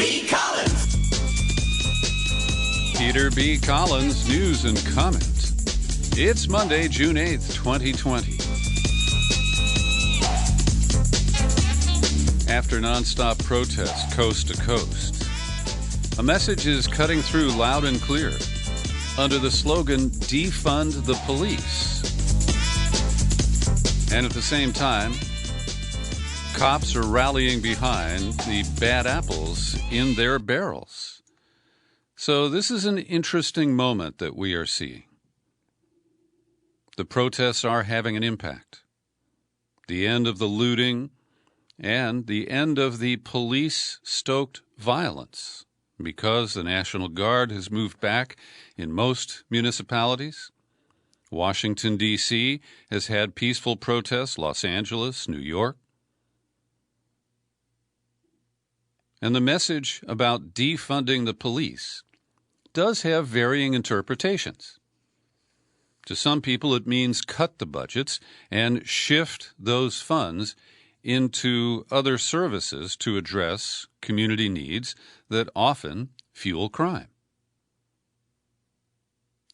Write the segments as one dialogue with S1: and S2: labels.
S1: B. Collins.
S2: Peter B. Collins, news and comment. It's Monday, June 8th, 2020. After nonstop protests coast to coast, a message is cutting through loud and clear under the slogan, Defund the Police. And at the same time, cops are rallying behind the bad apples in their barrels. So this is an interesting moment that we are seeing. The protests are having an impact. The end of the looting and the end of the police-stoked violence, because the National Guard has moved back in most municipalities. Washington, D.C. has had peaceful protests, Los Angeles, New York. And the message about defunding the police does have varying interpretations. To some people, it means cut the budgets and shift those funds into other services to address community needs that often fuel crime.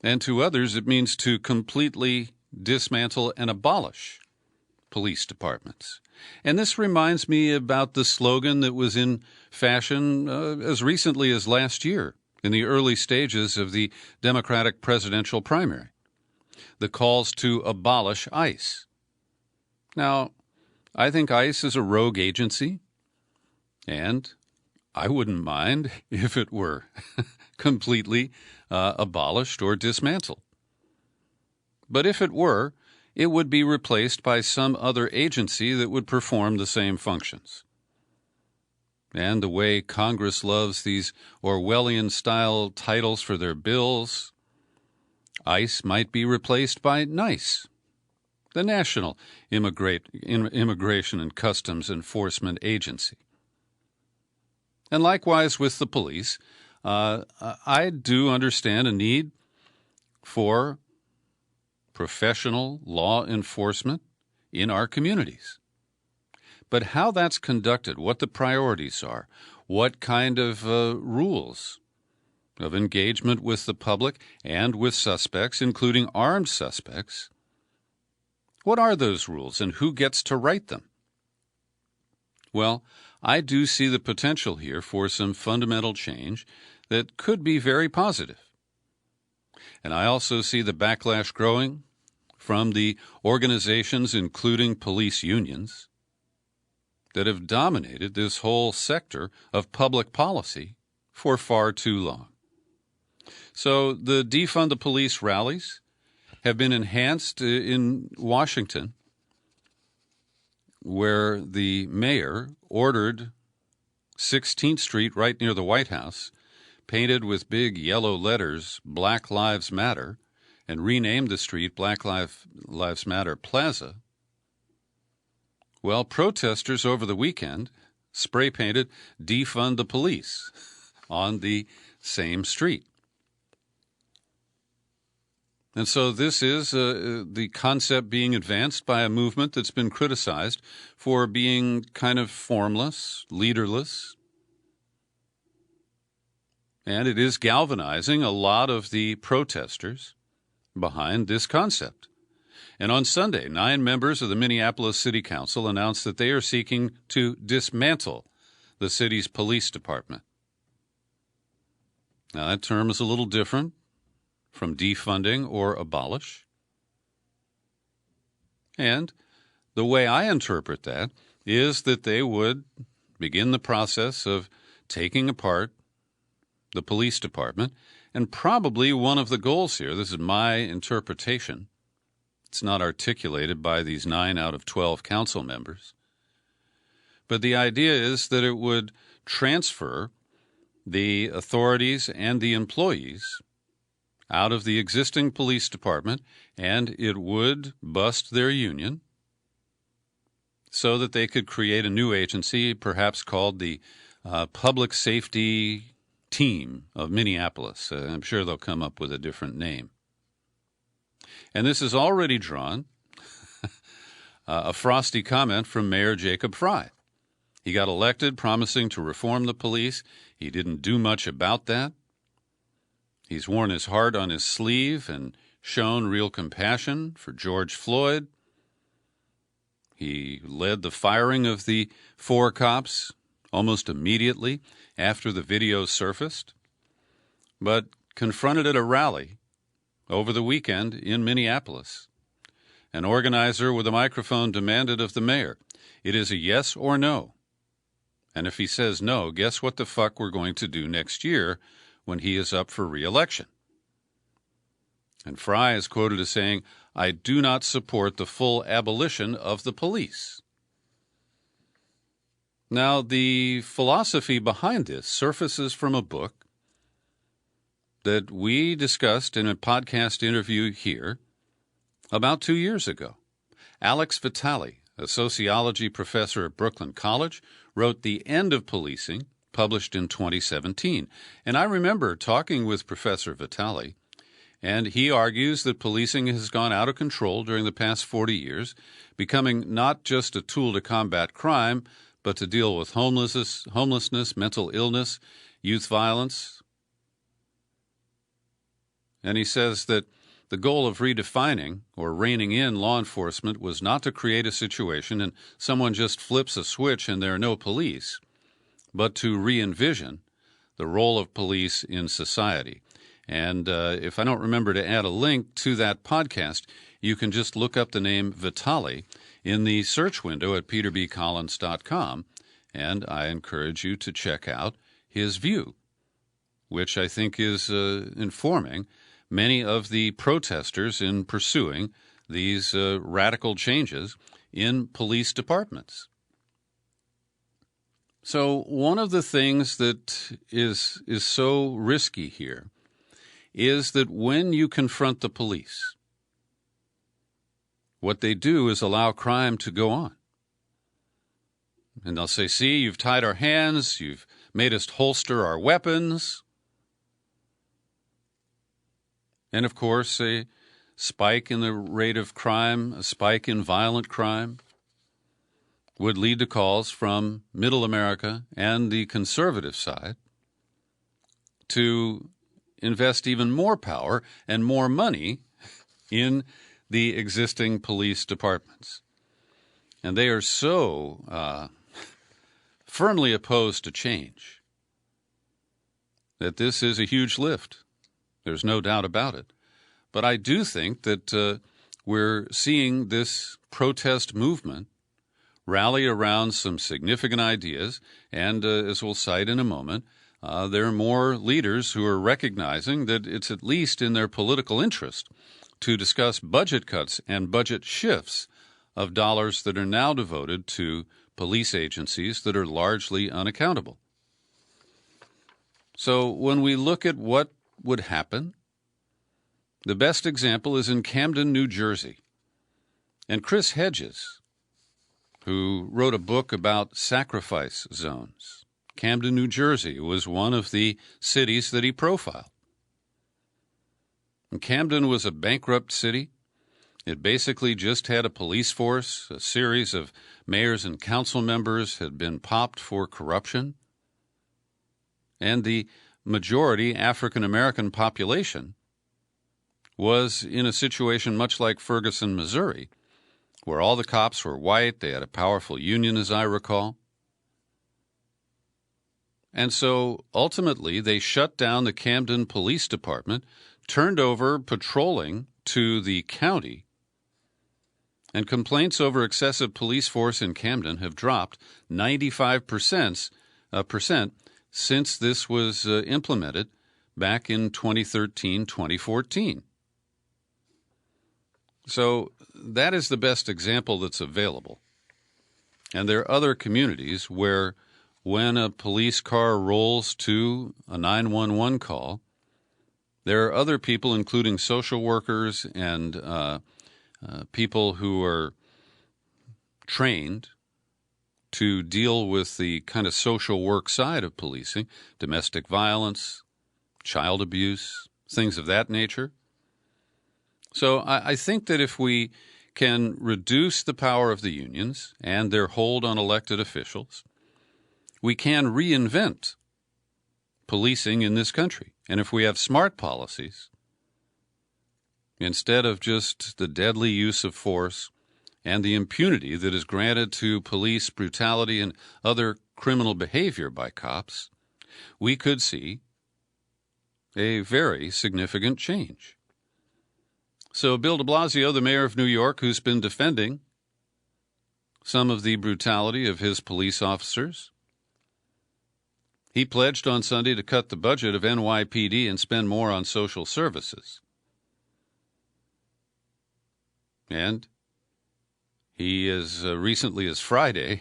S2: And to others, it means to completely dismantle and abolish police departments. And this reminds me about the slogan that was in fashion as recently as last year in the early stages of the Democratic presidential primary, the calls to abolish ICE. Now, I think ICE is a rogue agency, and I wouldn't mind if it were completely abolished or dismantled. But if it were, it would be replaced by some other agency that would perform the same functions. And the way Congress loves these Orwellian-style titles for their bills, ICE might be replaced by NICE, the National Immigration and Customs Enforcement Agency. And likewise with the police, I do understand a need for professional law enforcement in our communities. But how that's conducted, what the priorities are, what kind of rules of engagement with the public and with suspects, including armed suspects, what are those rules and who gets to write them? Well, I do see the potential here for some fundamental change that could be very positive. And I also see the backlash growing from the organizations, including police unions, that have dominated this whole sector of public policy for far too long. So the Defund the Police rallies have been enhanced in Washington, where the mayor ordered 16th Street, right near the White House, painted with big yellow letters, Black Lives Matter, and renamed the street Black Lives Matter Plaza. Well, protesters over the weekend spray-painted Defund the Police on the same street. And so this is the concept being advanced by a movement that's been criticized for being kind of formless, leaderless. And it is galvanizing a lot of the protesters behind this concept. And on Sunday, 9 members of the Minneapolis City Council announced that they are seeking to dismantle the city's police department. Now, that term is a little different from defunding or abolish. And the way I interpret that is that they would begin the process of taking apart the police department, and probably one of the goals here, this is my interpretation, it's not articulated by these 9 out of 12 council members, but the idea is that it would transfer the authorities and the employees out of the existing police department, and it would bust their union so that they could create a new agency, perhaps called the Public Safety Team of Minneapolis. I'm sure they'll come up with a different name. And this has already drawn a frosty comment from Mayor Jacob Frey. He got elected promising to reform the police. He didn't do much about that. He's worn his heart on his sleeve and shown real compassion for George Floyd. He led the firing of the 4 cops almost immediately after the video surfaced, but confronted at a rally over the weekend in Minneapolis. An organizer with a microphone demanded of the mayor, it is a yes or no. And if he says no, guess what the fuck we're going to do next year when he is up for re-election? And Fry is quoted as saying, I do not support the full abolition of the police. Now, the philosophy behind this surfaces from a book that we discussed in a podcast interview here about 2 years ago. Alex Vitale, a sociology professor at Brooklyn College, wrote The End of Policing, published in 2017. And I remember talking with Professor Vitale, and he argues that policing has gone out of control during the past 40 years, becoming not just a tool to combat crime, but to deal with homelessness, mental illness, youth violence. And he says that the goal of redefining or reining in law enforcement was not to create a situation and someone just flips a switch and there are no police, but to re-envision the role of police in society. And if I don't remember to add a link to that podcast, you can just look up the name Vitale in the search window at peterbcollins.com, and I encourage you to check out his view, which I think is informing many of the protesters in pursuing these radical changes in police departments. So one of the things that is so risky here is that when you confront the police, what they do is allow crime to go on. And they'll say, see, you've tied our hands, you've made us holster our weapons. And, of course, a spike in the rate of crime, a spike in violent crime, would lead to calls from Middle America and the conservative side to invest even more power and more money in the existing police departments. And they are so firmly opposed to change that this is a huge lift. There's no doubt about it. But I do think that we're seeing this protest movement rally around some significant ideas, and as we'll cite in a moment, there are more leaders who are recognizing that it's at least in their political interest to discuss budget cuts and budget shifts of dollars that are now devoted to police agencies that are largely unaccountable. So when we look at what would happen, the best example is in Camden, New Jersey. And Chris Hedges, who wrote a book about sacrifice zones, Camden, New Jersey was one of the cities that he profiled. And Camden was a bankrupt city. It basically just had a police force. A series of mayors and council members had been popped for corruption. And the majority African-American population was in a situation much like Ferguson, Missouri, where all the cops were white. They had a powerful union, as I recall. And so ultimately they shut down the Camden Police Department, turned over patrolling to the county, and complaints over excessive police force in Camden have dropped 95% since this was implemented back in 2013, 2014. So that is the best example that's available. And there are other communities where when a police car rolls to a 911 call, there are other people, including social workers and people who are trained to deal with the kind of social work side of policing, domestic violence, child abuse, things of that nature. So I think that if we can reduce the power of the unions and their hold on elected officials, we can reinvent policing in this country. And if we have smart policies, instead of just the deadly use of force and the impunity that is granted to police brutality and other criminal behavior by cops, we could see a very significant change. So Bill de Blasio, the mayor of New York, who's been defending some of the brutality of his police officers, he pledged on Sunday to cut the budget of NYPD and spend more on social services. And he, as recently as Friday,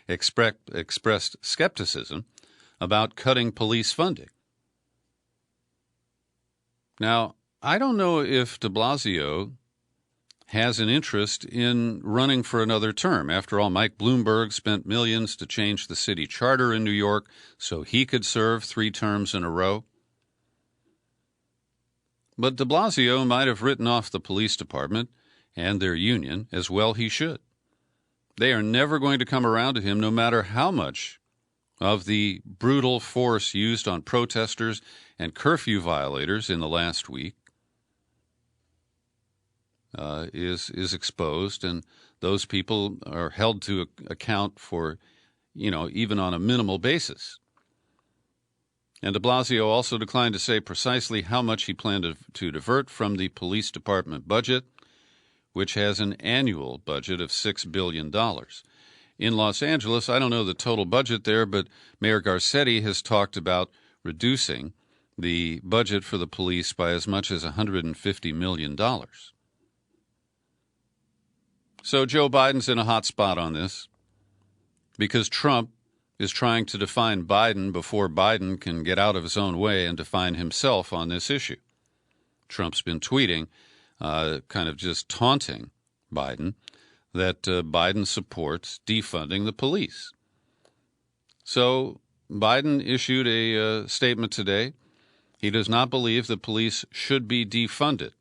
S2: expressed skepticism about cutting police funding. Now, I don't know if de Blasio has an interest in running for another term. After all, Mike Bloomberg spent millions to change the city charter in New York so he could serve 3 terms in a row. But de Blasio might have written off the police department and their union, as well he should. They are never going to come around to him, no matter how much of the brutal force used on protesters and curfew violators in the last week is exposed, and those people are held to account for, even on a minimal basis. And de Blasio also declined to say precisely how much he planned to divert from the police department budget, which has an annual budget of $6 billion. In Los Angeles, I don't know the total budget there, but Mayor Garcetti has talked about reducing the budget for the police by as much as $150 million. So Joe Biden's in a hot spot on this because Trump is trying to define Biden before Biden can get out of his own way and define himself on this issue. Trump's been tweeting, kind of just taunting Biden, that Biden supports defunding the police. So Biden issued a statement today. He does not believe the police should be defunded.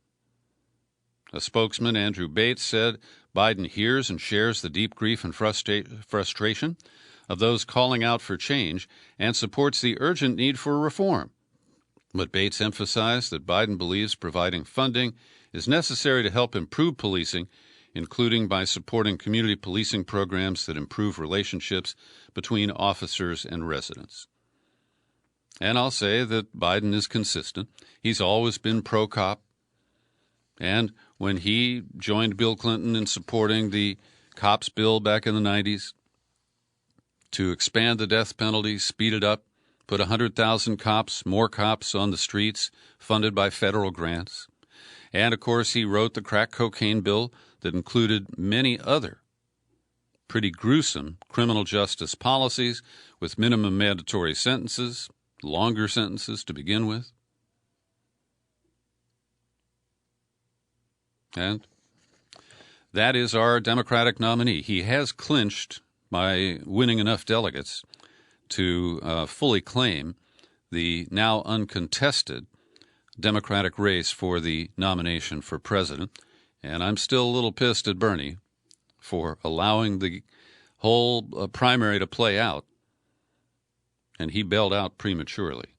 S2: A spokesman, Andrew Bates, said Biden hears and shares the deep grief and frustration of those calling out for change and supports the urgent need for reform. But Bates emphasized that Biden believes providing funding is necessary to help improve policing, including by supporting community policing programs that improve relationships between officers and residents. And I'll say that Biden is consistent. He's always been pro-cop. And when he joined Bill Clinton in supporting the cops bill back in the 90s to expand the death penalty, speed it up, put 100,000 cops, more cops on the streets, funded by federal grants. And, of course, he wrote the crack cocaine bill that included many other pretty gruesome criminal justice policies with minimum mandatory sentences, longer sentences to begin with. And that is our Democratic nominee. He has clinched by winning enough delegates to fully claim the now uncontested Democratic race for the nomination for president. And I'm still a little pissed at Bernie for allowing the whole primary to play out. And he bailed out prematurely.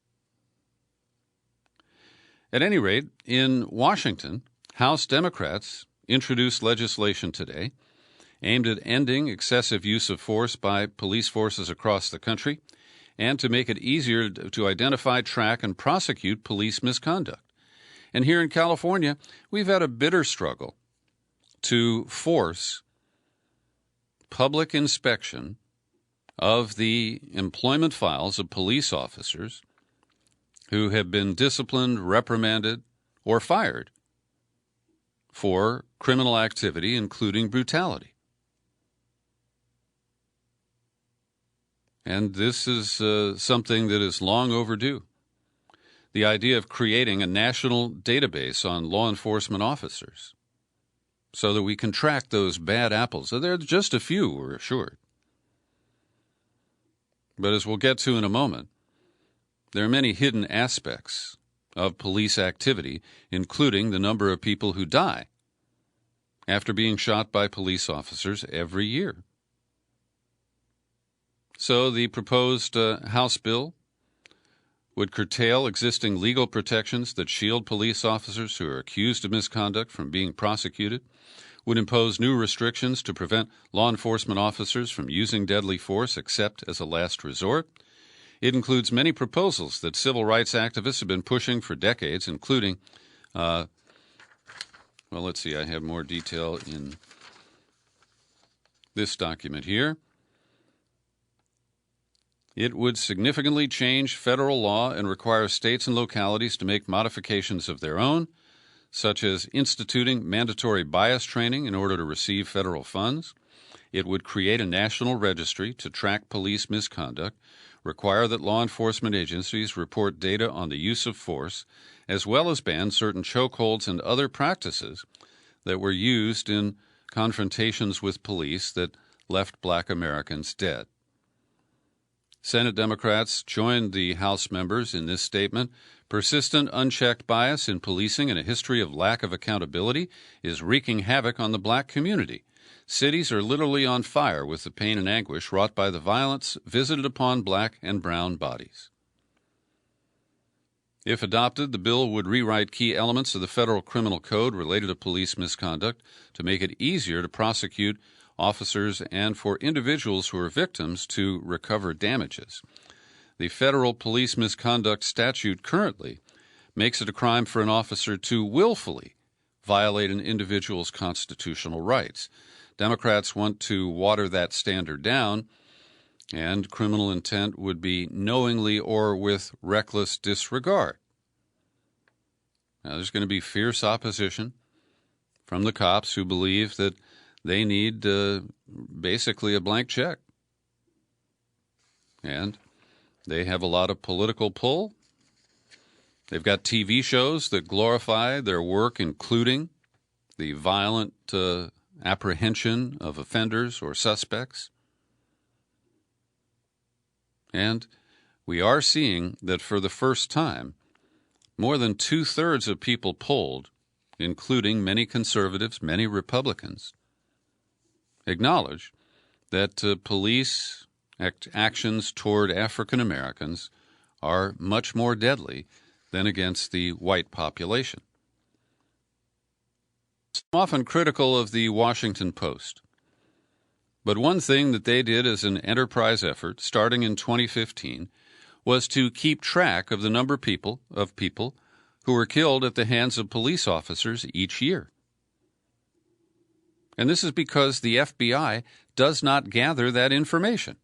S2: At any rate, in Washington, House Democrats introduced legislation today aimed at ending excessive use of force by police forces across the country and to make it easier to identify, track, and prosecute police misconduct. And here in California, we've had a bitter struggle to force public inspection of the employment files of police officers who have been disciplined, reprimanded, or fired for criminal activity, including brutality. And this is something that is long overdue. The idea of creating a national database on law enforcement officers so that we can track those bad apples. So there are just a few, we're assured. But as we'll get to in a moment, there are many hidden aspects of police activity, including the number of people who die after being shot by police officers every year. So the proposed House bill would curtail existing legal protections that shield police officers who are accused of misconduct from being prosecuted, would impose new restrictions to prevent law enforcement officers from using deadly force except as a last resort. It includes many proposals that civil rights activists have been pushing for decades, including, well, let's see, I have more detail in this document here. It would significantly change federal law and require states and localities to make modifications of their own, such as instituting mandatory bias training in order to receive federal funds. It would create a national registry to track police misconduct, require that law enforcement agencies report data on the use of force, as well as ban certain chokeholds and other practices that were used in confrontations with police that left Black Americans dead. Senate Democrats joined the House members in this statement. Persistent, unchecked bias in policing and a history of lack of accountability is wreaking havoc on the Black community. Cities are literally on fire with the pain and anguish wrought by the violence visited upon Black and brown bodies. If adopted, the bill would rewrite key elements of the federal criminal code related to police misconduct to make it easier to prosecute officers and for individuals who are victims to recover damages. The federal police misconduct statute currently makes it a crime for an officer to willfully violate an individual's constitutional rights. Democrats want to water that standard down, and criminal intent would be knowingly or with reckless disregard. Now, there's going to be fierce opposition from the cops who believe that they need basically a blank check. And they have a lot of political pull. They've got TV shows that glorify their work, including the violent apprehension of offenders or suspects. And we are seeing that for the first time, more than two-thirds of people polled, including many conservatives, many Republicans, acknowledge that police actions toward African Americans are much more deadly than against the white population. I'm often critical of the Washington Post, but one thing that they did as an enterprise effort starting in 2015 was to keep track of the number of people who were killed at the hands of police officers each year. And this is because the FBI does not gather that information.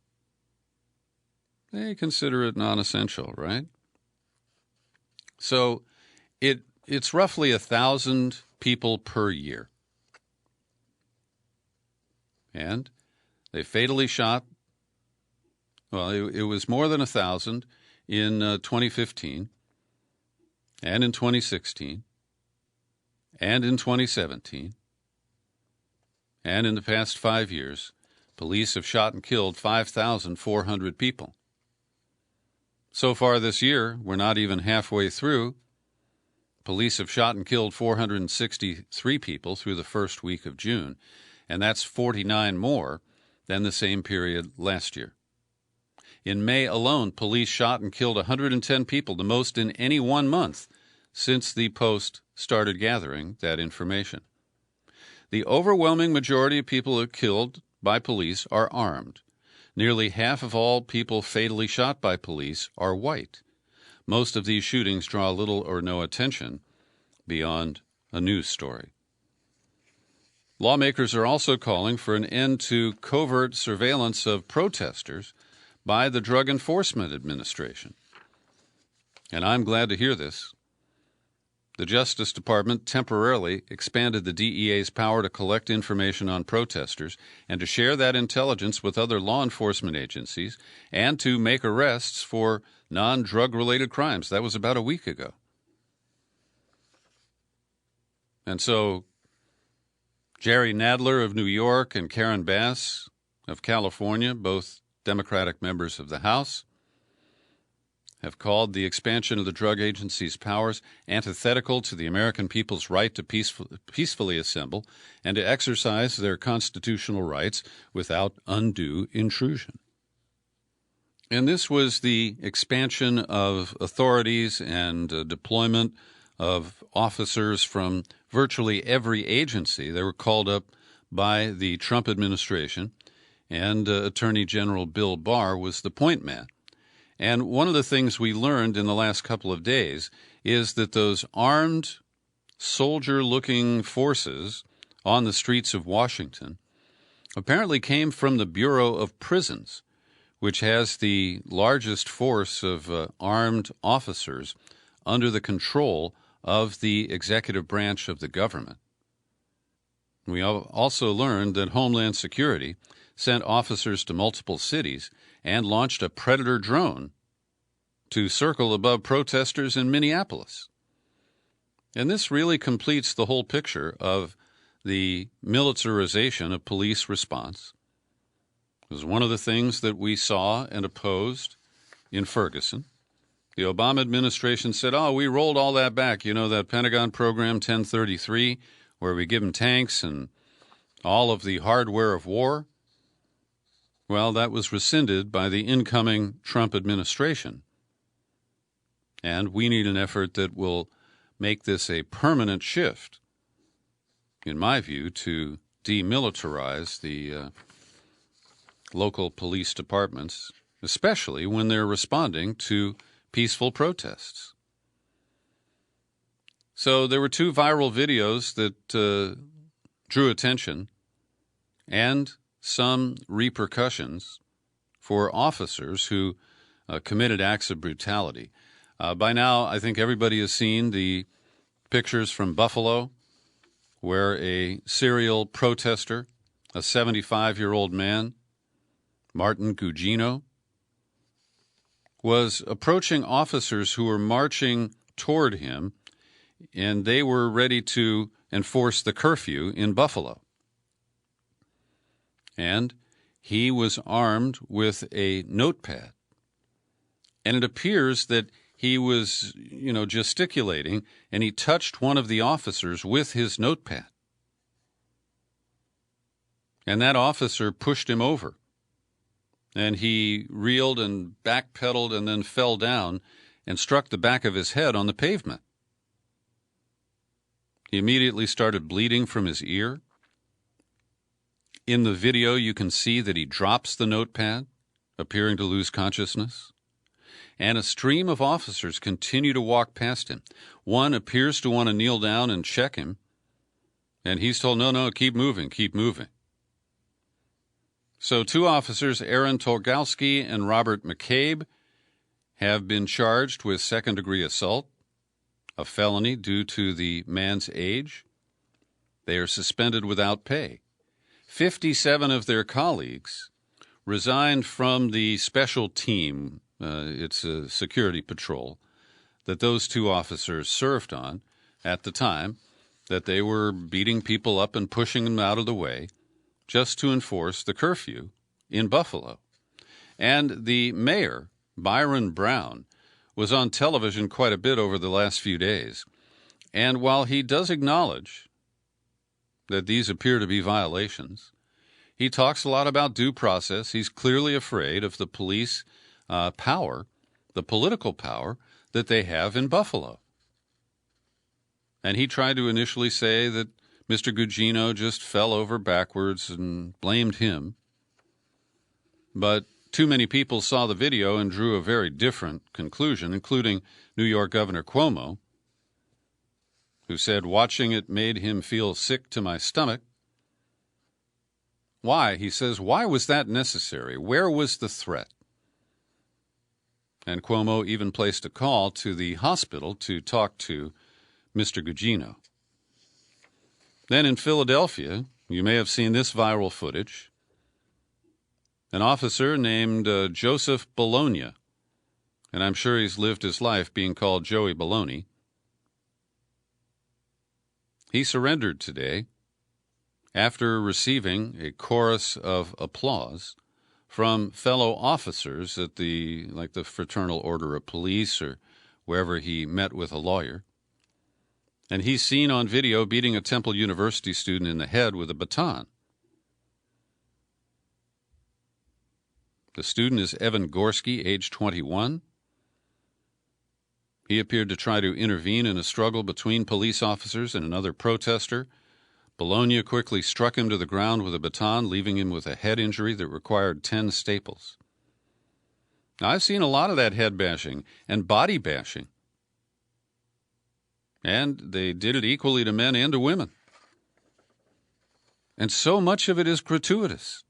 S2: They consider it non-essential, right? So it's roughly 1,000 people per year. And they fatally shot, well, it was more than 1,000 in 2015, and in 2016, and in 2017. And in the past 5 years, police have shot and killed 5,400 people. So far this year, we're not even halfway through. Police have shot and killed 463 people through the first week of June, and that's 49 more than the same period last year. In May alone, police shot and killed 110 people, the most in any 1 month since the Post started gathering that information. The overwhelming majority of people killed by police are armed. Nearly half of all people fatally shot by police are white. Most of these shootings draw little or no attention beyond a news story. Lawmakers are also calling for an end to covert surveillance of protesters by the Drug Enforcement Administration. And I'm glad to hear this. The Justice Department temporarily expanded the DEA's power to collect information on protesters and to share that intelligence with other law enforcement agencies and to make arrests for non-drug-related crimes. That was about a week ago. And so Jerry Nadler of New York and Karen Bass of California, both Democratic members of the House, have called the expansion of the drug agency's powers antithetical to the American people's right to peacefully assemble and to exercise their constitutional rights without undue intrusion. And this was the expansion of authorities and deployment of officers from virtually every agency. They were called up by the Trump administration, and Attorney General Bill Barr was the point man. And one of the things we learned in the last couple of days is that those armed, soldier-looking forces on the streets of Washington apparently came from the Bureau of Prisons, which has the largest force of armed officers under the control of the executive branch of the government. We also learned that Homeland Security sent officers to multiple cities and launched a Predator drone to circle above protesters in Minneapolis. And this really completes the whole picture of the militarization of police response. It was one of the things that we saw and opposed in Ferguson. The Obama administration said, we rolled all that back. You know, that Pentagon program 1033, where we give them tanks and all of the hardware of war? Well, that was rescinded by the incoming Trump administration. And we need an effort that will make this a permanent shift, in my view, to demilitarize the local police departments, especially when they're responding to peaceful protests. So there were two viral videos that drew attention and some repercussions for officers who committed acts of brutality. By now, I think everybody has seen the pictures from Buffalo, where a serial protester, a 75-year-old man, Martin Gugino, was approaching officers who were marching toward him, and they were ready to enforce the curfew in Buffalo. And he was armed with a notepad. And it appears that he was, gesticulating, and he touched one of the officers with his notepad. And that officer pushed him over. And he reeled and backpedaled and then fell down and struck the back of his head on the pavement. He immediately started bleeding from his ear. In the video, you can see that he drops the notepad, appearing to lose consciousness. And a stream of officers continue to walk past him. One appears to want to kneel down and check him, and he's told, no, keep moving, keep moving. So two officers, Aaron Tolgalski and Robert McCabe, have been charged with second-degree assault, a felony due to the man's age. They are suspended without pay. 57 of their colleagues resigned from the special team, it's a security patrol, that those two officers served on at the time that they were beating people up and pushing them out of the way just to enforce the curfew in Buffalo. And the mayor, Byron Brown, was on television quite a bit over the last few days. And while he does acknowledge that these appear to be violations, he talks a lot about due process. He's clearly afraid of the police power, the political power that they have in Buffalo. And he tried to initially say that Mr. Gugino just fell over backwards and blamed him. But too many people saw the video and drew a very different conclusion, including New York Governor Cuomo, who said, watching it made him feel sick to my stomach. Why? He says, why was that necessary? Where was the threat? And Cuomo even placed a call to the hospital to talk to Mr. Gugino. Then in Philadelphia, you may have seen this viral footage. An officer named Joseph Bologna, and I'm sure he's lived his life being called Joey Baloney. He surrendered today after receiving a chorus of applause from fellow officers at the Fraternal Order of Police or wherever he met with a lawyer. And he's seen on video beating a Temple University student in the head with a baton. The student is Evan Gorski, age 21. He appeared to try to intervene in a struggle between police officers and another protester. Bologna quickly struck him to the ground with a baton, leaving him with a head injury that required 10 staples. Now, I've seen a lot of that head bashing and body bashing. And they did it equally to men and to women. And so much of it is gratuitous,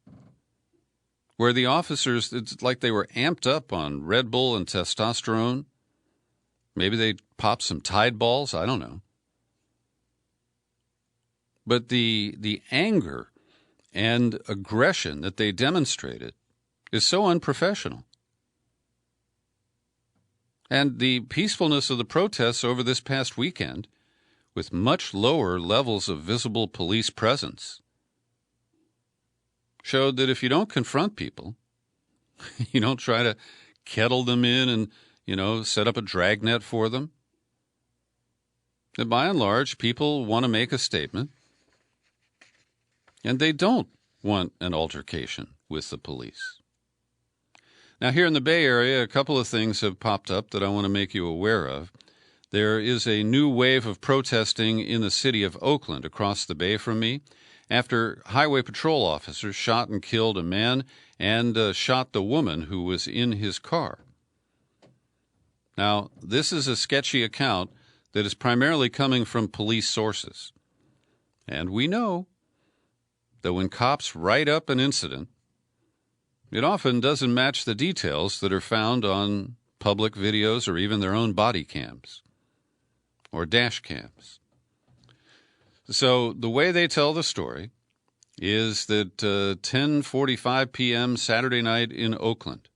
S2: where the officers, it's like they were amped up on Red Bull and testosterone. Maybe they popped some Tide balls, I don't know. But the anger and aggression that they demonstrated is so unprofessional. And the peacefulness of the protests over this past weekend, with much lower levels of visible police presence, showed that if you don't confront people, you don't try to kettle them in and, set up a dragnet for them, that by and large, people want to make a statement, and they don't want an altercation with the police. Now, here in the Bay Area, a couple of things have popped up that I want to make you aware of. There is a new wave of protesting in the city of Oakland, across the bay from me, after highway patrol officers shot and killed a man and shot the woman who was in his car. Now, this is a sketchy account that is primarily coming from police sources. And we know that when cops write up an incident, it often doesn't match the details that are found on public videos or even their own body cams or dash cams. So the way they tell the story is that 10:45 p.m. Saturday night in Oakland,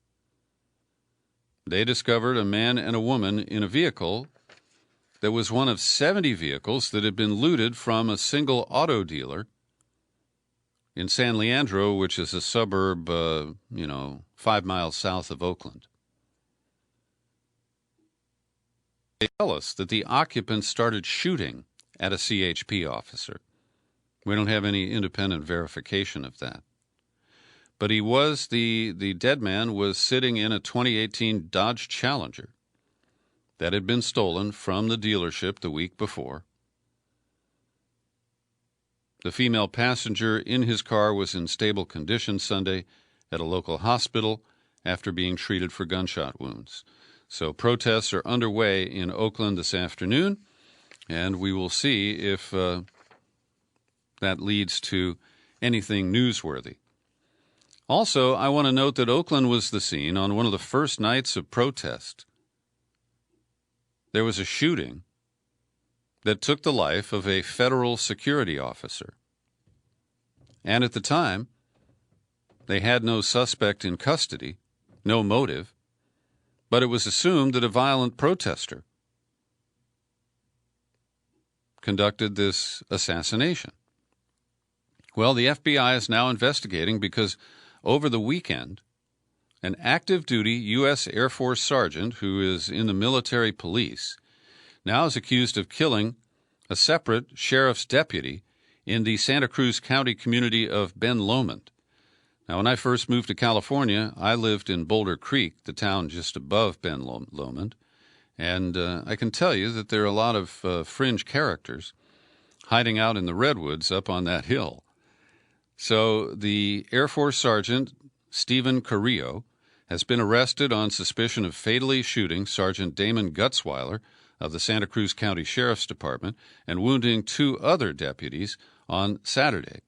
S2: they discovered a man and a woman in a vehicle that was one of 70 vehicles that had been looted from a single auto dealer in San Leandro, which is a suburb, 5 miles south of Oakland. They tell us that the occupants started shooting at a CHP officer. We don't have any independent verification of that. But the dead man was sitting in a 2018 Dodge Challenger that had been stolen from the dealership the week before. The female passenger in his car was in stable condition Sunday at a local hospital after being treated for gunshot wounds. So protests are underway in Oakland this afternoon, and we will see if that leads to anything newsworthy. Also, I want to note that Oakland was the scene on one of the first nights of protest. There was a shooting that took the life of a federal security officer. And at the time, they had no suspect in custody, no motive, but it was assumed that a violent protester conducted this assassination. Well, the FBI is now investigating because over the weekend, an active-duty U.S. Air Force sergeant who is in the military police now is accused of killing a separate sheriff's deputy in the Santa Cruz County community of Ben Lomond. Now, when I first moved to California, I lived in Boulder Creek, the town just above Ben Lomond, and I can tell you that there are a lot of fringe characters hiding out in the redwoods up on that hill. So the Air Force Sergeant Stephen Carrillo has been arrested on suspicion of fatally shooting Sergeant Damon Gutzweiler of the Santa Cruz County Sheriff's Department and wounding 2 other deputies on Saturday.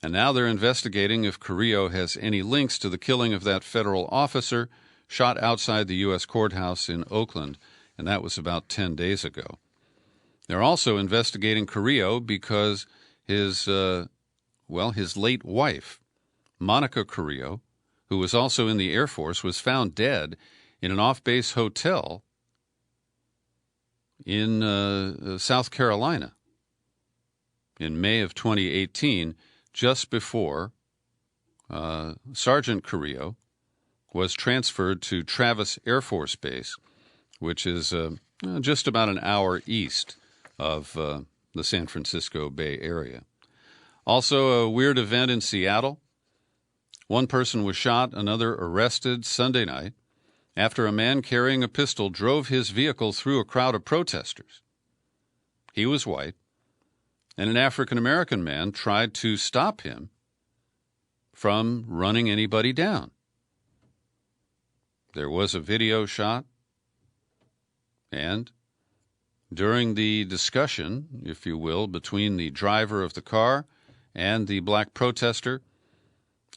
S2: And now they're investigating if Carrillo has any links to the killing of that federal officer shot outside the U.S. courthouse in Oakland, and that was about 10 days ago. They're also investigating Carrillo because his late wife, Monica Carrillo, who was also in the Air Force, was found dead in an off-base hotel in South Carolina in May of 2018, just before Sergeant Carrillo was transferred to Travis Air Force Base, which is just about an hour east of the San Francisco Bay Area. Also, a weird event in Seattle One person was shot, another arrested Sunday night after a man carrying a pistol drove his vehicle through a crowd of protesters. He was white, and an African-American man tried to stop him from running anybody down. There was a video shot, and during the discussion, if you will, between the driver of the car and the black protester,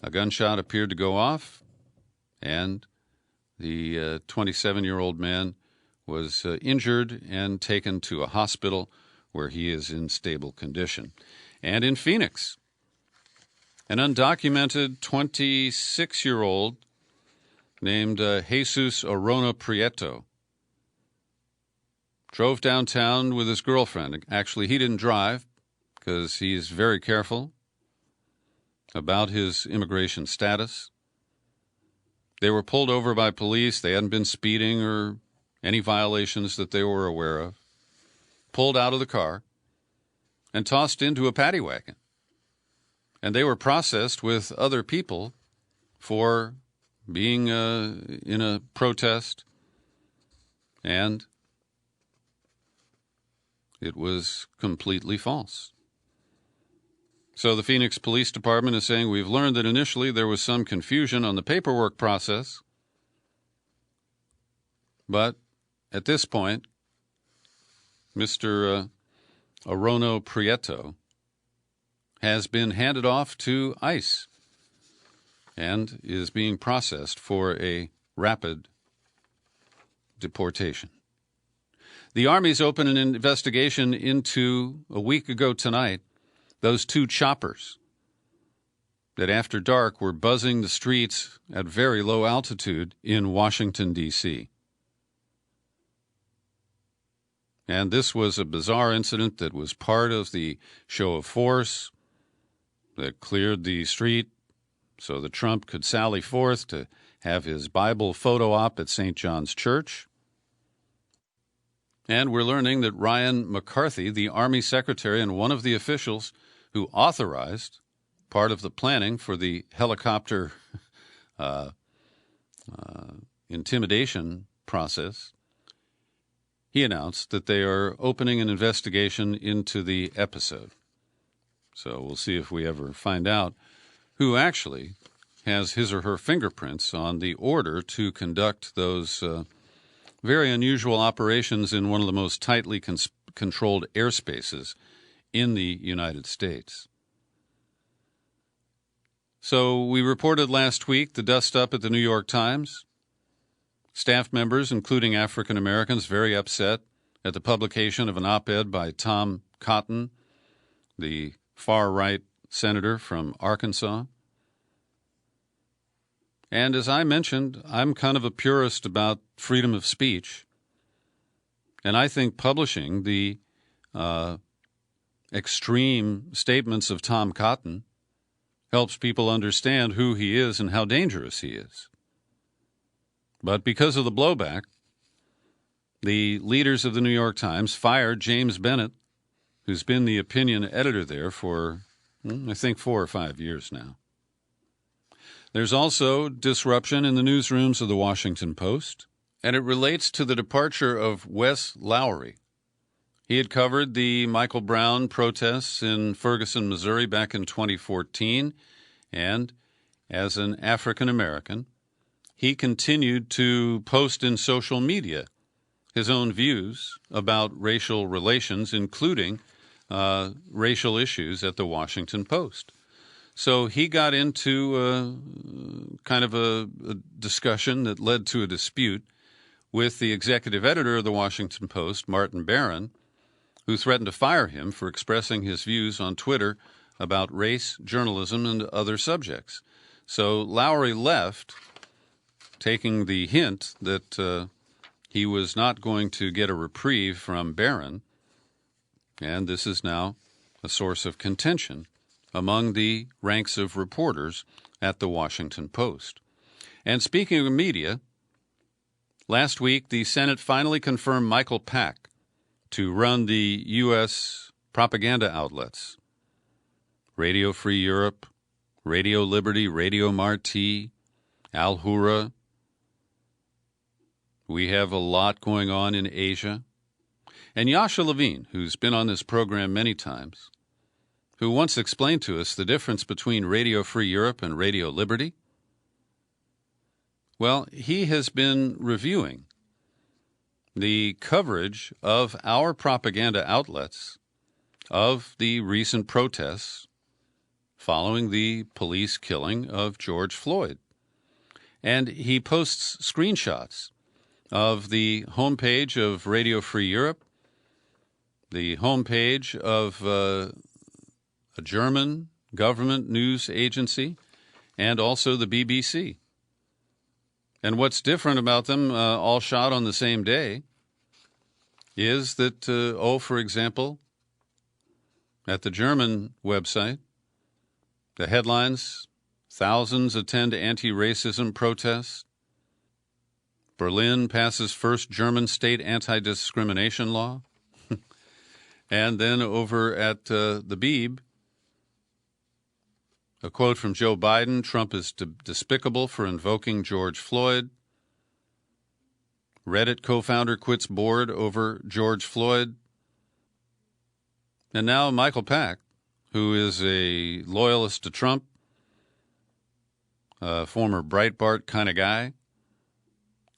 S2: a gunshot appeared to go off, and the 27-year-old man was injured and taken to a hospital where he is in stable condition. And in Phoenix, an undocumented 26-year-old named Jesus Orona Prieto drove downtown with his girlfriend. Actually, he didn't drive because he's very careful about his immigration status. They were pulled over by police. They hadn't been speeding or any violations that they were aware of. Pulled out of the car and tossed into a paddy wagon. And they were processed with other people for being in a protest, and it was completely false. So the Phoenix Police Department is saying, we've learned that initially there was some confusion on the paperwork process, but at this point, Mr. Orono Prieto has been handed off to ICE and is being processed for a rapid deportation. The Army's opened an investigation into, a week ago tonight, those two choppers that after dark were buzzing the streets at very low altitude in Washington, D.C. And this was a bizarre incident that was part of the show of force that cleared the street so that Trump could sally forth to have his Bible photo op at St. John's Church. And we're learning that Ryan McCarthy, the Army Secretary and one of the officials who authorized part of the planning for the helicopter intimidation process, he announced that they are opening an investigation into the episode. So we'll see if we ever find out who actually has his or her fingerprints on the order to conduct those very unusual operations in one of the most tightly controlled airspaces in the United States. So we reported last week the dust-up at the New York Times. Staff members, including African Americans, very upset at the publication of an op-ed by Tom Cotton, the far-right senator from Arkansas. And as I mentioned, I'm kind of a purist about freedom of speech, and I think publishing the extreme statements of Tom Cotton helps people understand who he is and how dangerous he is. But because of the blowback, the leaders of the New York Times fired James Bennett, who's been the opinion editor there for, I think, 4 or 5 years now. There's also disruption in the newsrooms of the Washington Post, and it relates to the departure of Wes Lowery. He had covered the Michael Brown protests in Ferguson, Missouri back in 2014, and as an African American, he continued to post in social media his own views about racial relations, including racial issues at the Washington Post. So he got into kind of a discussion that led to a dispute with the executive editor of the Washington Post, Martin Barron, who threatened to fire him for expressing his views on Twitter about race, journalism, and other subjects. So Lowery left, taking the hint that he was not going to get a reprieve from Barron, and this is now a source of contention among the ranks of reporters at the Washington Post. And speaking of media, last week the Senate finally confirmed Michael Pack to run the U.S. propaganda outlets, Radio Free Europe, Radio Liberty, Radio Marti, Al Hura. We have a lot going on in Asia. And Yasha Levine, who's been on this program many times, who once explained to us the difference between Radio Free Europe and Radio Liberty. Well, he has been reviewing the coverage of our propaganda outlets of the recent protests following the police killing of George Floyd. And he posts screenshots of the homepage of Radio Free Europe, the homepage of a German government news agency, and also the BBC. And what's different about them, all shot on the same day, is that, for example, at the German website, the headlines, thousands attend anti-racism protests, Berlin passes first German state anti-discrimination law, and then over at the Beeb, a quote from Joe Biden, Trump is despicable for invoking George Floyd. Reddit co-founder quits board over George Floyd. And now Michael Pack, who is a loyalist to Trump, a former Breitbart kind of guy,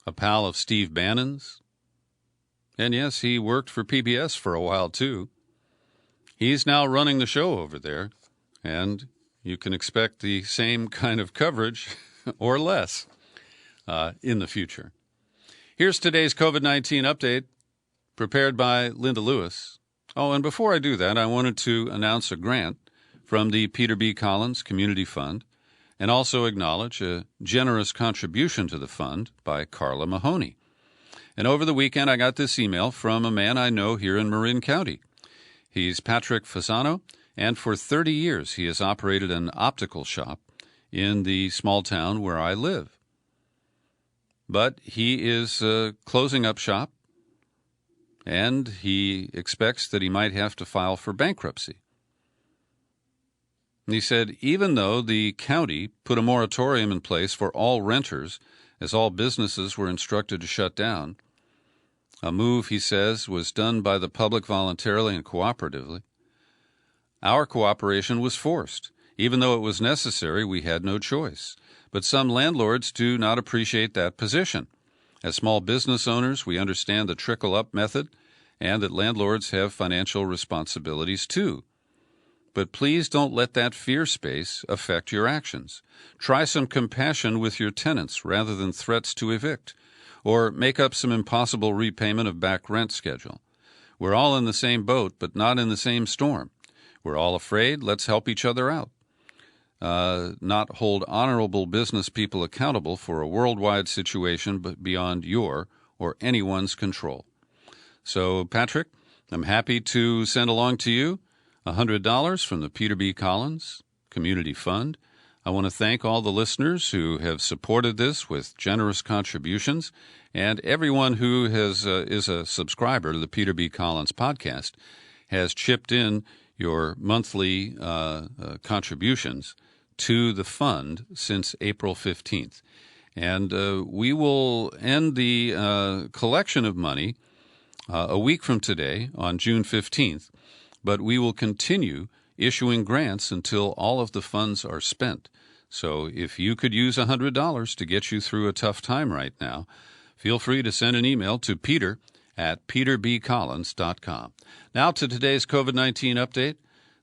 S2: a pal of Steve Bannon's. And yes, he worked for PBS for a while too. He's now running the show over there, and you can expect the same kind of coverage, or less, in the future. Here's today's COVID-19 update, prepared by Linda Lewis. Oh, and before I do that, I wanted to announce a grant from the Peter B. Collins Community Fund, and also acknowledge a generous contribution to the fund by Carla Mahoney. And over the weekend, I got this email from a man I know here in Marin County. He's Patrick Fasano, and for 30 years he has operated an optical shop in the small town where I live. But he is closing up shop, and he expects that he might have to file for bankruptcy. And he said, even though the county put a moratorium in place for all renters, as all businesses were instructed to shut down, a move, he says, was done by the public voluntarily and cooperatively. Our cooperation was forced. Even though it was necessary, we had no choice. But some landlords do not appreciate that position. As small business owners, we understand the trickle-up method and that landlords have financial responsibilities too. But please don't let that fear space affect your actions. Try some compassion with your tenants rather than threats to evict, or make up some impossible repayment of back rent schedule. We're all in the same boat, but not in the same storm. We're all afraid. Let's help each other out. Not hold honorable business people accountable for a worldwide situation but beyond your or anyone's control. So, Patrick, I'm happy to send along to you $100 from the Peter B. Collins Community Fund. I want to thank all the listeners who have supported this with generous contributions, and everyone who is a subscriber to the Peter B. Collins podcast has chipped in your monthly contributions to the fund since April 15th. And we will end the collection of money a week from today on June 15th, but we will continue issuing grants until all of the funds are spent. So if you could use $100 to get you through a tough time right now, feel free to send an email to peter@peterbcollins.com. Now to today's COVID-19 update.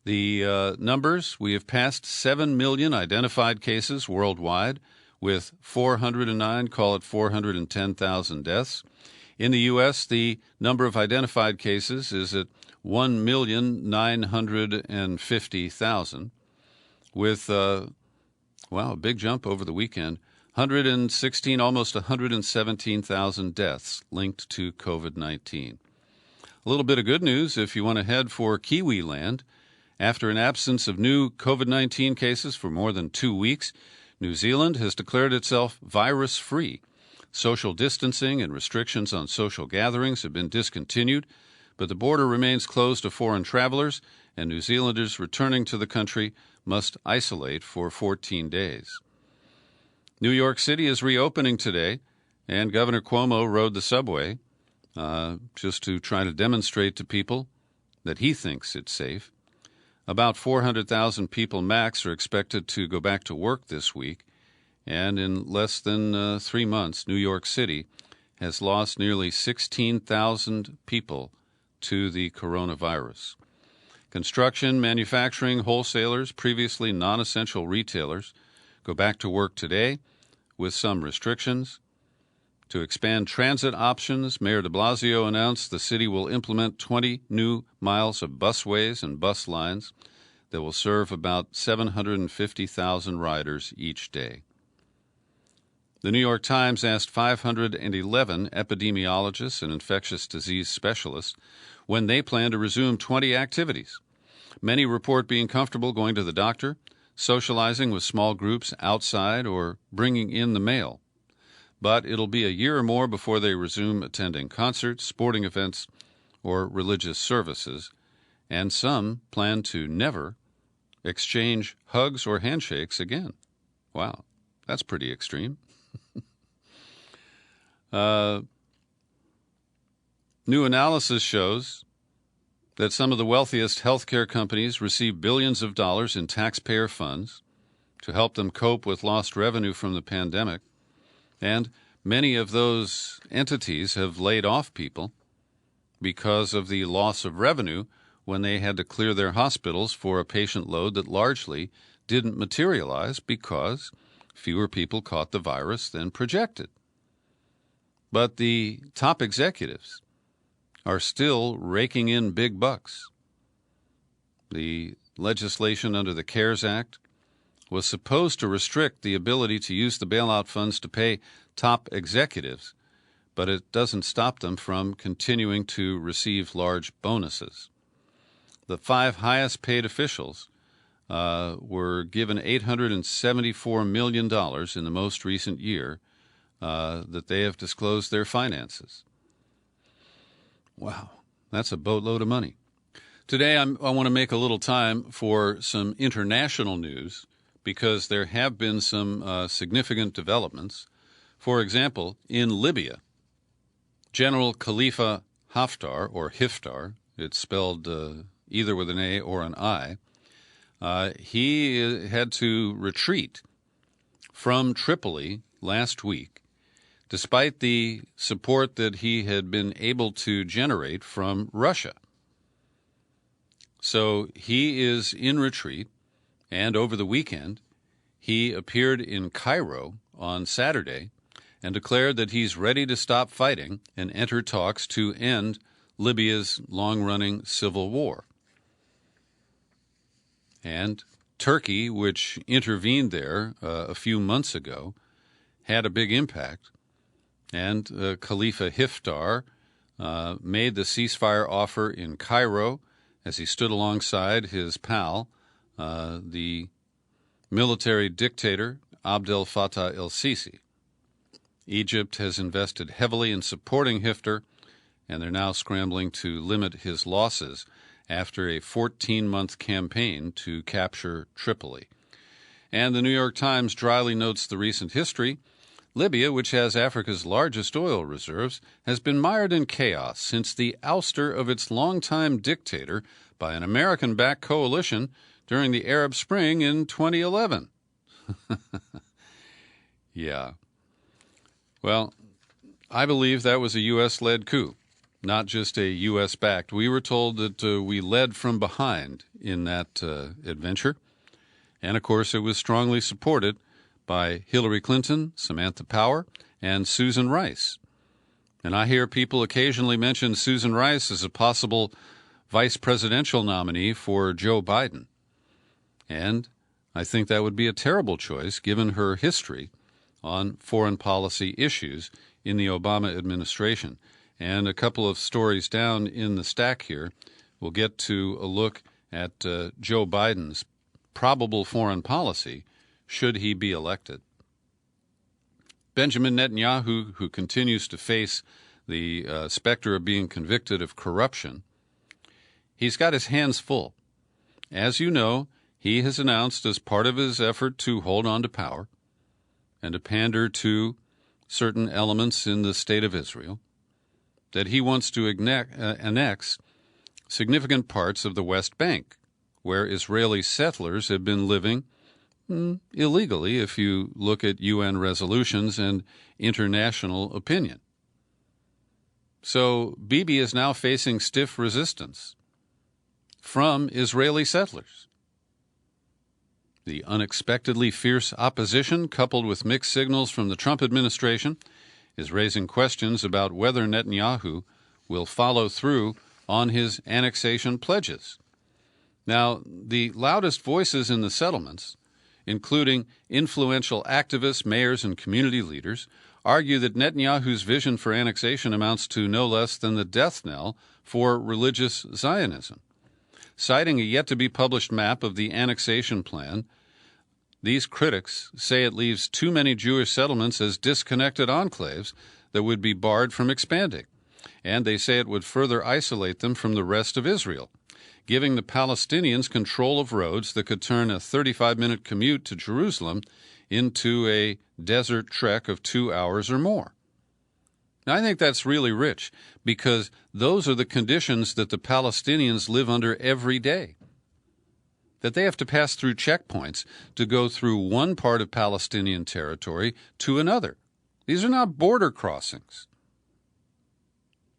S2: The numbers, we have passed 7 million identified cases worldwide with 409, call it 410,000 deaths. In the U.S., the number of identified cases is at 1,950,000 with, a big jump over the weekend, 116, almost 117,000 deaths linked to COVID-19. A little bit of good news if you want to head for Kiwi land. After an absence of new COVID-19 cases for more than 2 weeks, New Zealand has declared itself virus-free. Social distancing and restrictions on social gatherings have been discontinued, but the border remains closed to foreign travelers, and New Zealanders returning to the country must isolate for 14 days. New York City is reopening today, and Governor Cuomo rode the subway just to try to demonstrate to people that he thinks it's safe. About 400,000 people max are expected to go back to work this week, and in less than 3 months, New York City has lost nearly 16,000 people to the coronavirus. Construction, manufacturing, wholesalers, previously non-essential retailers go back to work today with some restrictions. To expand transit options, Mayor de Blasio announced the city will implement 20 new miles of busways and bus lines that will serve about 750,000 riders each day. The New York Times asked 511 epidemiologists and infectious disease specialists when they plan to resume 20 activities. Many report being comfortable going to the doctor, socializing with small groups outside, or bringing in the mail. But it'll be a year or more before they resume attending concerts, sporting events, or religious services, and some plan to never exchange hugs or handshakes again. Wow, that's pretty extreme. New analysis shows that some of the wealthiest healthcare companies receive billions of dollars in taxpayer funds to help them cope with lost revenue from the pandemic, and many of those entities have laid off people because of the loss of revenue when they had to clear their hospitals for a patient load that largely didn't materialize because fewer people caught the virus than projected. But the top executives are still raking in big bucks. The legislation under the CARES Act was supposed to restrict the ability to use the bailout funds to pay top executives, but it doesn't stop them from continuing to receive large bonuses. The 5 highest paid officials were given $874 million in the most recent year that they have disclosed their finances. Wow, that's a boatload of money. Today, I want to make a little time for some international news because there have been some significant developments. For example, in Libya, General Khalifa Haftar, or Hiftar, it's spelled either with an A or an I, he had to retreat from Tripoli last week, despite the support that he had been able to generate from Russia. So he is in retreat, and over the weekend, he appeared in Cairo on Saturday and declared that he's ready to stop fighting and enter talks to end Libya's long-running civil war. And Turkey, which intervened there a few months ago, had a big impact. And Khalifa Hiftar made the ceasefire offer in Cairo as he stood alongside his pal, the military dictator Abdel Fattah el-Sisi. Egypt has invested heavily in supporting Hiftar, and they're now scrambling to limit his losses after a 14-month campaign to capture Tripoli. And the New York Times dryly notes the recent history. Libya, which has Africa's largest oil reserves, has been mired in chaos since the ouster of its longtime dictator by an American-backed coalition during the Arab Spring in 2011. Yeah. Well, I believe that was a U.S.-led coup, not just a U.S.-backed. We were told that we led from behind in that adventure. And, of course, it was strongly supported by Hillary Clinton, Samantha Power, and Susan Rice. And I hear people occasionally mention Susan Rice as a possible vice presidential nominee for Joe Biden. And I think that would be a terrible choice given her history on foreign policy issues in the Obama administration. And a couple of stories down in the stack here, we'll get to a look at Joe Biden's probable foreign policy should he be elected. Benjamin Netanyahu, who continues to face the specter of being convicted of corruption, he's got his hands full. as you know, he has announced as part of his effort to hold on to power and to pander to certain elements in the state of Israel that he wants to annex significant parts of the West Bank, where Israeli settlers have been living illegally if you look at UN resolutions and international opinion. So Bibi is now facing stiff resistance from Israeli settlers. The unexpectedly fierce opposition, coupled with mixed signals from the Trump administration, is raising questions about whether Netanyahu will follow through on his annexation pledges. Now, the loudest voices in the settlements, including influential activists, mayors, and community leaders, argue that Netanyahu's vision for annexation amounts to no less than the death knell for religious Zionism. Citing a yet-to-be-published map of the annexation plan, these critics say it leaves too many Jewish settlements as disconnected enclaves that would be barred from expanding, and they say it would further isolate them from the rest of Israel, giving the Palestinians control of roads that could turn a 35-minute commute to Jerusalem into a desert trek of 2 hours or more. Now, I think that's really rich because those are the conditions that the Palestinians live under every day, that they have to pass through checkpoints to go through one part of Palestinian territory to another. These are not border crossings.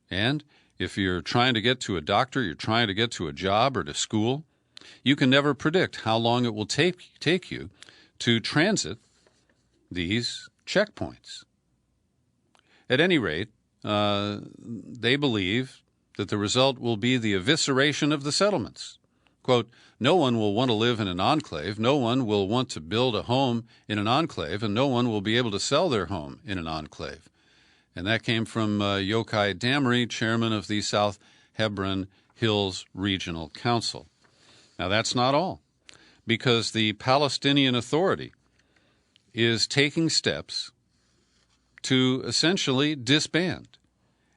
S2: And if you're trying to get to a doctor, you're trying to get to a job or to school, you can never predict how long it will take you to transit these checkpoints. At any rate, they believe that the result will be the evisceration of the settlements. Quote, no one will want to live in an enclave, no one will want to build a home in an enclave, and no one will be able to sell their home in an enclave. And that came from Yochai Damri, chairman of the South Hebron Hills Regional Council. Now, that's not all, because the Palestinian Authority is taking steps to essentially disband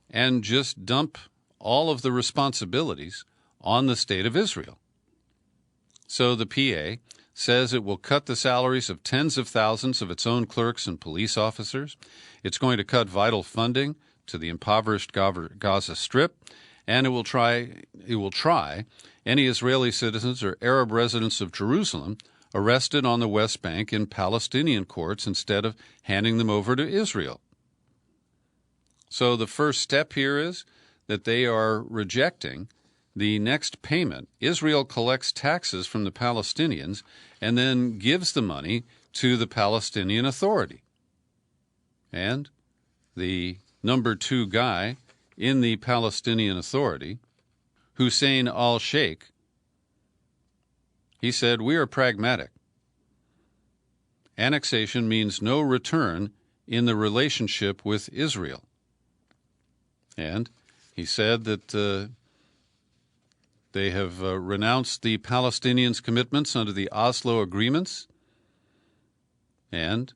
S2: and just dump all of the responsibilities on the state of Israel. So the PA says it will cut the salaries of tens of thousands of its own clerks and police officers. It's going to cut vital funding to the impoverished Gaza Strip, and it will try any Israeli citizens or Arab residents of Jerusalem arrested on the West Bank in Palestinian courts instead of handing them over to Israel. So the first step here is that they are rejecting the next payment. Israel collects taxes from the Palestinians and then gives the money to the Palestinian Authority. And the number 2 guy in the Palestinian Authority, Hussein al-Sheikh, he said, "We are pragmatic. Annexation means no return in the relationship with Israel." And he said that they have renounced the Palestinians' commitments under the Oslo agreements, and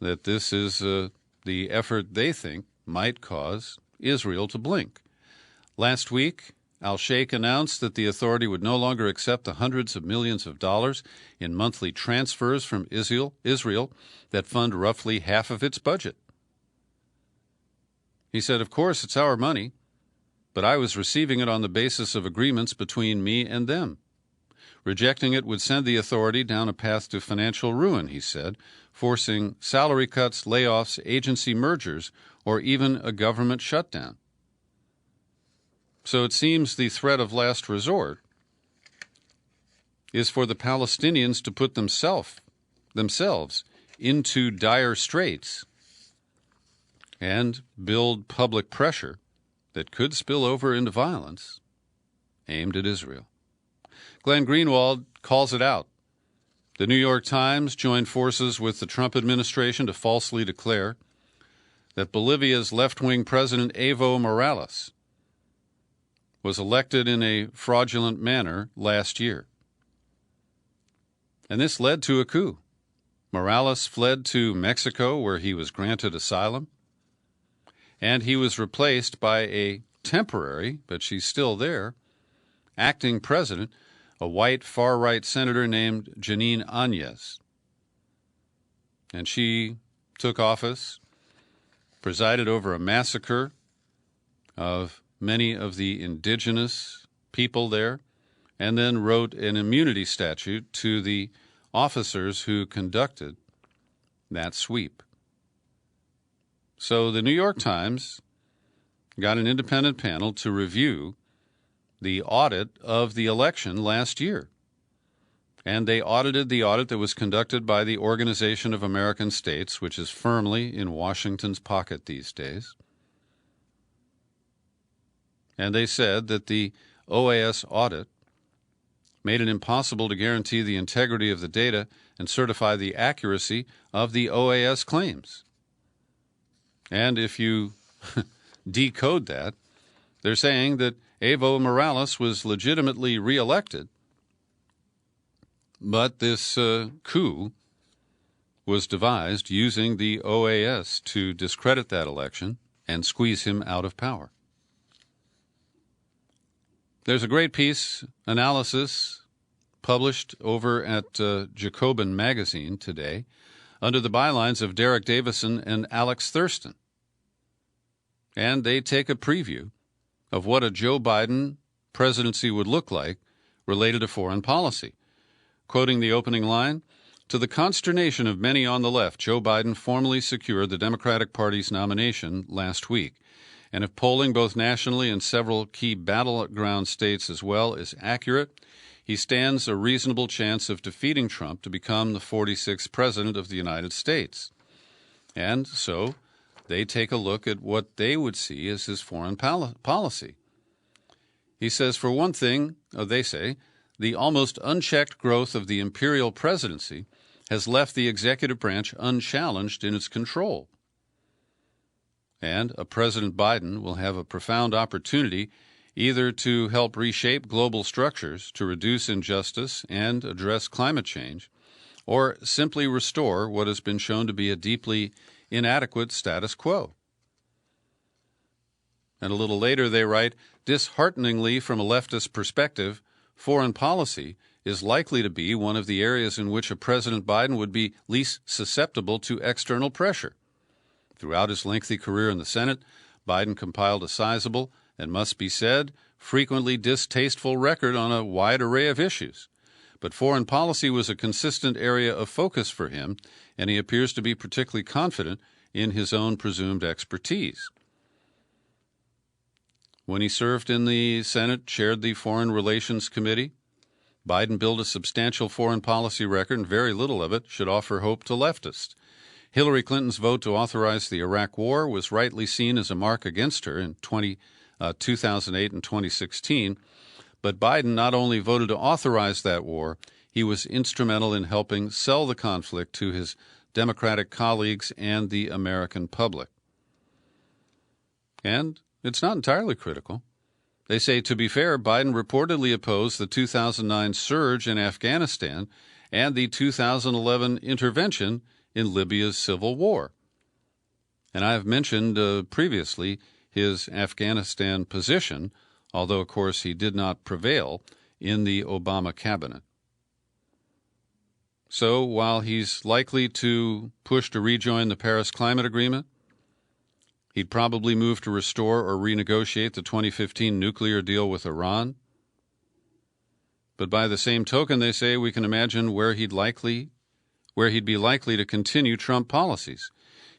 S2: that this is the effort they think might cause Israel to blink. Last week, al-Sheikh announced that the authority would no longer accept the hundreds of millions of dollars in monthly transfers from Israel that fund roughly half of its budget. He said, "Of course, it's our money, but I was receiving it on the basis of agreements between me and them. Rejecting it would send the authority down a path to financial ruin," he said, forcing salary cuts, layoffs, agency mergers, or even a government shutdown. So it seems the threat of last resort is for the Palestinians to put themselves into dire straits and build public pressure that could spill over into violence aimed at Israel. Glenn Greenwald calls it out. The New York Times joined forces with the Trump administration to falsely declare that Bolivia's left-wing president Evo Morales was elected in a fraudulent manner last year. And this led to a coup. Morales fled to Mexico, where he was granted asylum, and he was replaced by a temporary, but she's still there, acting president, a white far-right senator named Janine Áñez. And she took office, presided over a massacre of many of the indigenous people there, and then wrote an immunity statute to the officers who conducted that sweep. So the New York Times got an independent panel to review the audit of the election last year. And they audited the audit that was conducted by the Organization of American States, which is firmly in Washington's pocket these days. And they said that the OAS audit made it impossible to guarantee the integrity of the data and certify the accuracy of the OAS claims. And if you decode that, they're saying that Evo Morales was legitimately reelected, but this coup was devised using the OAS to discredit that election and squeeze him out of power. There's a great piece, analysis, published over at Jacobin magazine today under the bylines of Derek Davison and Alex Thurston. And they take a preview of what a Joe Biden presidency would look like related to foreign policy. Quoting the opening line, "To the consternation of many on the left, Joe Biden formally secured the Democratic Party's nomination last week. And if polling both nationally and several key battleground states as well is accurate, he stands a reasonable chance of defeating Trump to become the 46th president of the United States." And so they take a look at what they would see as his foreign policy. He says, for one thing, they say, the almost unchecked growth of the imperial presidency has left the executive branch unchallenged in its control. And a President Biden will have a profound opportunity either to help reshape global structures to reduce injustice and address climate change, or simply restore what has been shown to be a deeply inadequate status quo. And a little later they write, dishearteningly from a leftist perspective, foreign policy is likely to be one of the areas in which a President Biden would be least susceptible to external pressure. Throughout his lengthy career in the Senate, Biden compiled a sizable, and must be said, frequently distasteful record on a wide array of issues. But foreign policy was a consistent area of focus for him, and he appears to be particularly confident in his own presumed expertise. When he served in the Senate, chaired the Foreign Relations Committee, Biden built a substantial foreign policy record, and very little of it should offer hope to leftists. Hillary Clinton's vote to authorize the Iraq War was rightly seen as a mark against her in 2008 and 2016, but Biden not only voted to authorize that war, he was instrumental in helping sell the conflict to his Democratic colleagues and the American public. And it's not entirely critical. They say, to be fair, Biden reportedly opposed the 2009 surge in Afghanistan and the 2011 intervention in Libya's civil war. And I have mentioned previously his Afghanistan position, although, of course, he did not prevail in the Obama cabinet. So while he's likely to push to rejoin the Paris Climate Agreement, he'd probably move to restore or renegotiate the 2015 nuclear deal with Iran. But by the same token, they say we can imagine where he'd be likely to continue Trump policies.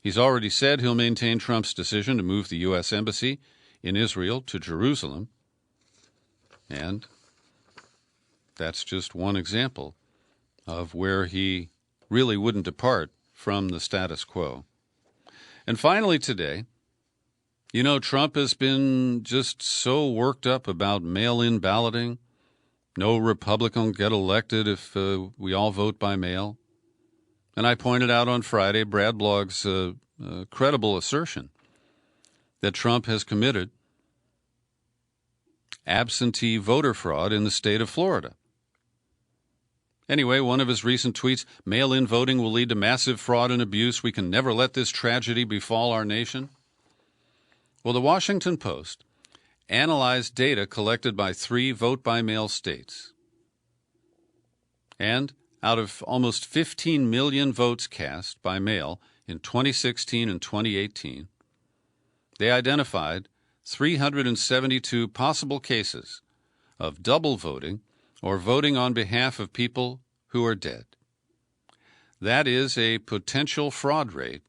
S2: He's already said he'll maintain Trump's decision to move the U.S. Embassy in Israel to Jerusalem. And that's just one example of where he really wouldn't depart from the status quo. And finally today, you know, Trump has been just so worked up about mail-in balloting. No Republican will get elected if we all vote by mail. And I pointed out on Friday Brad Blogg's credible assertion that Trump has committed absentee voter fraud in the state of Florida. Anyway, one of his recent tweets, mail-in voting will lead to massive fraud and abuse. We can never let this tragedy befall our nation. Well, the Washington Post analyzed data collected by 3 vote-by-mail states, And out of almost 15 million votes cast by mail in 2016 and 2018, they identified 372 possible cases of double voting or voting on behalf of people who are dead. That is a potential fraud rate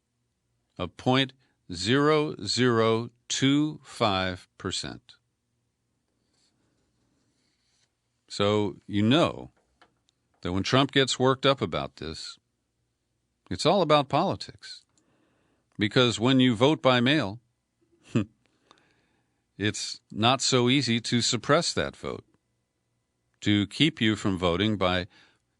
S2: of 0.0025%. So you know that when Trump gets worked up about this, it's all about politics. Because when you vote by mail, it's not so easy to suppress that vote, to keep you from voting by,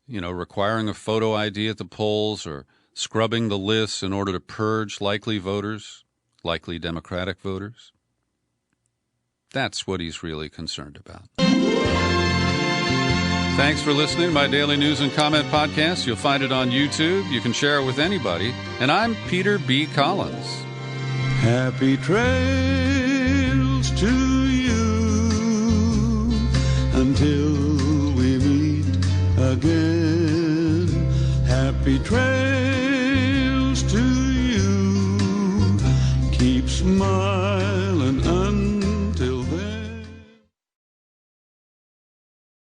S2: requiring a photo ID at the polls or scrubbing the lists in order to purge likely voters, likely Democratic voters. That's what he's really concerned about. Thanks for listening to my daily news and comment podcast. You'll find it on YouTube. You can share it with anybody. And I'm Peter B. Collins.
S1: Happy trails to you until we meet again. Happy trails to you. Keep smiling.